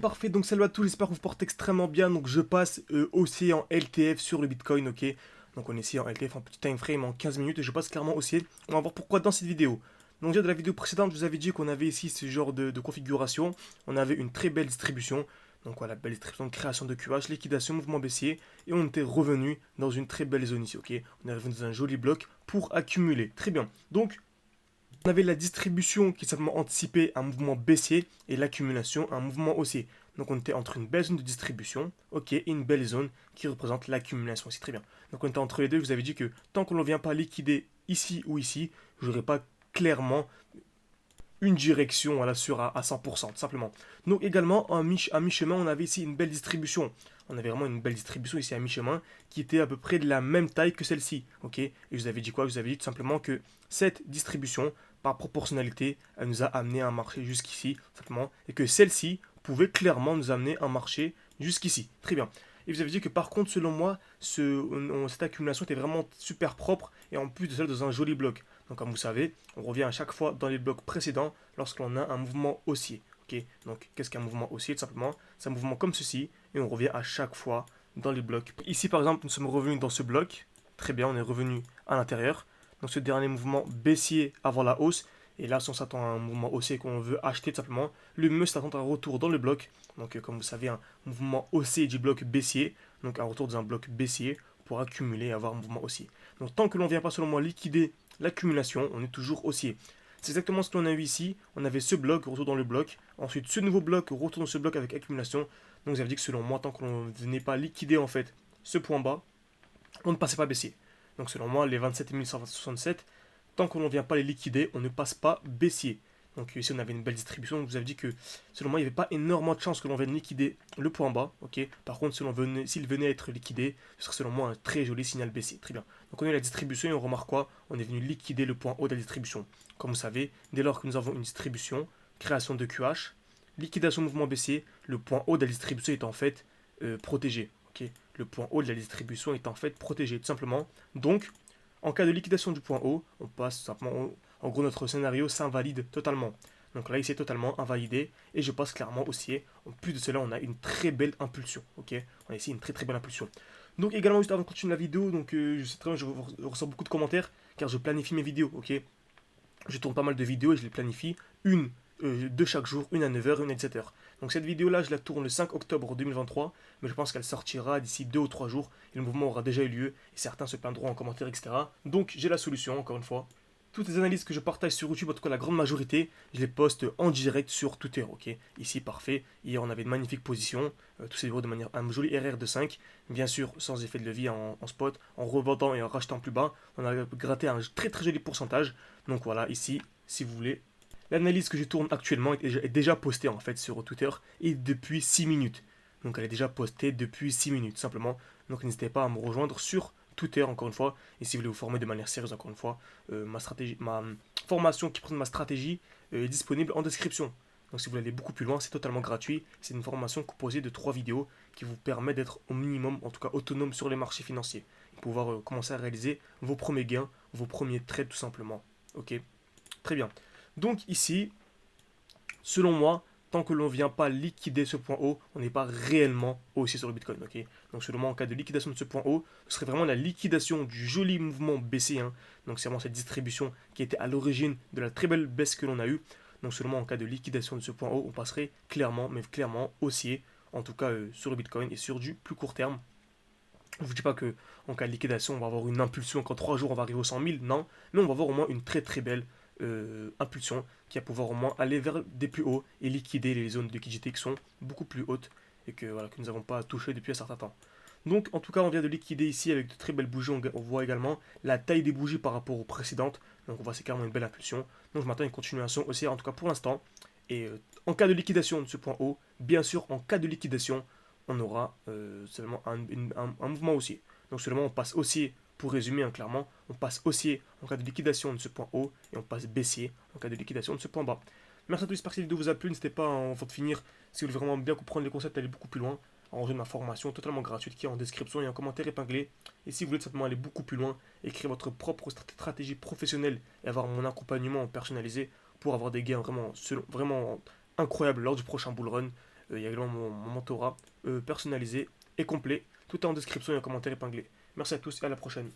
parfait, donc salut à tous, j'espère que vous portez extrêmement bien. Donc je passe haussier en LTF sur le Bitcoin, ok. Donc on est ici en LTF en petit time frame en 15 minutes et je passe clairement haussier. On va voir pourquoi dans cette vidéo. Donc déjà de la vidéo précédente, je vous avais dit qu'on avait ici ce genre de configuration. On avait une très belle distribution. Donc voilà, belle distribution de création de QH, liquidation, mouvement baissier. Et on était revenu dans une très belle zone ici, ok. On est revenu dans un joli bloc pour accumuler. Très bien. Donc on avait la distribution qui est simplement anticipée, un mouvement baissier, et l'accumulation, un mouvement haussier. Donc on était entre une belle zone de distribution, ok, et une belle zone qui représente l'accumulation aussi, très bien. Donc on était entre les deux, je vous avais dit que tant qu'on ne vient pas liquider ici ou ici, je n'aurai pas clairement une direction voilà, sur à 100%, tout simplement. Donc également, à mi-chemin, on avait ici une belle distribution. On avait vraiment une belle distribution ici à mi-chemin qui était à peu près de la même taille que celle-ci. Ok. Et je vous avais dit quoi? Je vous avais dit tout simplement que cette distribution, par proportionnalité, elle nous a amené un marché jusqu'ici, simplement. Et que celle-ci pouvait clairement nous amener un marché jusqu'ici. Très bien. Et vous avez dit que par contre, selon moi, cette accumulation était vraiment super propre et en plus de ça, dans un joli bloc. Donc comme vous savez, on revient à chaque fois dans les blocs précédents lorsqu'on a un mouvement haussier. Ok. Donc qu'est-ce qu'un mouvement haussier? Tout simplement, c'est un mouvement comme ceci et on revient à chaque fois dans les blocs. Ici par exemple, nous sommes revenus dans ce bloc. Très bien, on est revenu à l'intérieur. Donc ce dernier mouvement baissier avant la hausse. Et là, si on s'attend à un mouvement haussier qu'on veut acheter tout simplement, le mieux c'est d'attendre un retour dans le bloc. Donc comme vous savez, un mouvement haussier du bloc baissier. Donc un retour dans un bloc baissier pour accumuler et avoir un mouvement haussier. Donc tant que l'on ne vient pas selon moi liquider l'accumulation, on est toujours haussier. C'est exactement ce qu'on a eu ici. On avait ce bloc, retour dans le bloc. Ensuite, ce nouveau bloc, retour dans ce bloc avec accumulation. Donc, ça veut dire que selon moi, tant qu'on ne venait pas liquider en fait ce point bas, on ne passait pas baissier. Donc, selon moi, les 27 167, tant qu'on ne vient pas les liquider, on ne passe pas baissier. Donc ici on avait une belle distribution, donc je vous avez dit que selon moi il n'y avait pas énormément de chances que l'on vienne liquider le point bas, ok. Par contre s'il venait à être liquidé, ce serait selon moi un très joli signal baissier, très bien. Donc on a eu la distribution et on remarque quoi? On est venu liquider le point haut de la distribution. Comme vous savez, dès lors que nous avons une distribution, création de QH, liquidation mouvement baissier, le point haut de la distribution est en fait protégé, ok. Le point haut de la distribution est en fait protégé, tout simplement. Donc en cas de liquidation du point haut, on passe simplement, en gros notre scénario s'invalide totalement. Donc là, il s'est totalement invalidé et je passe clairement haussier. En plus de cela, on a une très belle impulsion. Ok, on a ici une très très belle impulsion. Donc également, juste avant de continuer la vidéo, donc je sais très bien, je reçois beaucoup de commentaires car je planifie mes vidéos. Ok, je tourne pas mal de vidéos et je les planifie une de chaque jour, une à 9h, une à 17h. Donc cette vidéo-là, je la tourne le 5 octobre 2023, mais je pense qu'elle sortira d'ici 2 ou 3 jours, et le mouvement aura déjà eu lieu, et certains se plaindront en commentaire, etc. Donc j'ai la solution, encore une fois. Toutes les analyses que je partage sur YouTube, en tout cas la grande majorité, je les poste en direct sur Twitter, ok. Ici, parfait. Hier, on avait une magnifique position, tous ces vidéos de manière un joli RR de 5, bien sûr, sans effet de levier en spot, en revendant et en rachetant plus bas. On a gratté un très très joli pourcentage. Donc voilà, ici, si vous voulez, l'analyse que je tourne actuellement est déjà postée en fait sur Twitter et depuis 6 minutes. Donc elle est déjà postée depuis 6 minutes simplement. Donc n'hésitez pas à me rejoindre sur Twitter encore une fois. Et si vous voulez vous former de manière sérieuse encore une fois, ma formation qui présente ma stratégie est disponible en description. Donc si vous voulez aller beaucoup plus loin, c'est totalement gratuit. C'est une formation composée de 3 vidéos qui vous permet d'être au minimum, en tout cas autonome sur les marchés financiers. Et pouvoir commencer à réaliser vos premiers gains, vos premiers trades tout simplement. Ok, très bien. Donc ici, selon moi, tant que l'on ne vient pas liquider ce point haut, on n'est pas réellement haussier sur le Bitcoin. Ok. Donc selon moi, en cas de liquidation de ce point haut, ce serait vraiment la liquidation du joli mouvement baissier. Hein. Donc c'est vraiment cette distribution qui était à l'origine de la très belle baisse que l'on a eue. Donc seulement en cas de liquidation de ce point haut, on passerait clairement, mais clairement haussier, en tout cas sur le Bitcoin et sur du plus court terme. Je ne vous dis pas que en cas de liquidation, on va avoir une impulsion, qu'en 3 jours on va arriver aux 100 000, non, mais on va avoir au moins une très très belle impulsion qui va pouvoir au moins aller vers des plus hauts et liquider les zones de liquidité qui sont beaucoup plus hautes et que, voilà, que nous n'avons pas touché depuis un certain temps. Donc en tout cas on vient de liquider ici avec de très belles bougies, on voit également la taille des bougies par rapport aux précédentes, donc on voit c'est carrément une belle impulsion, donc je m'attends à une continuation haussière en tout cas pour l'instant, et en cas de liquidation de ce point haut, bien sûr en cas de liquidation, on aura seulement un mouvement haussier. Donc seulement on passe haussier, pour résumer hein, clairement, on passe haussier en cas de liquidation de ce point haut et on passe baissier en cas de liquidation de ce point bas. Merci à tous, j'espère que cette vidéo vous a plu. N'hésitez pas, avant de finir, si vous voulez vraiment bien comprendre les concepts, aller beaucoup plus loin, à rejoindre ma formation totalement gratuite qui est en description et en commentaire épinglé. Et si vous voulez simplement aller beaucoup plus loin, écrire votre propre stratégie professionnelle et avoir mon accompagnement personnalisé pour avoir des gains vraiment incroyables lors du prochain bull run, Il y a également mon mentorat personnalisé et complet. Tout est en description et en commentaire épinglé. Merci à tous et à la prochaine.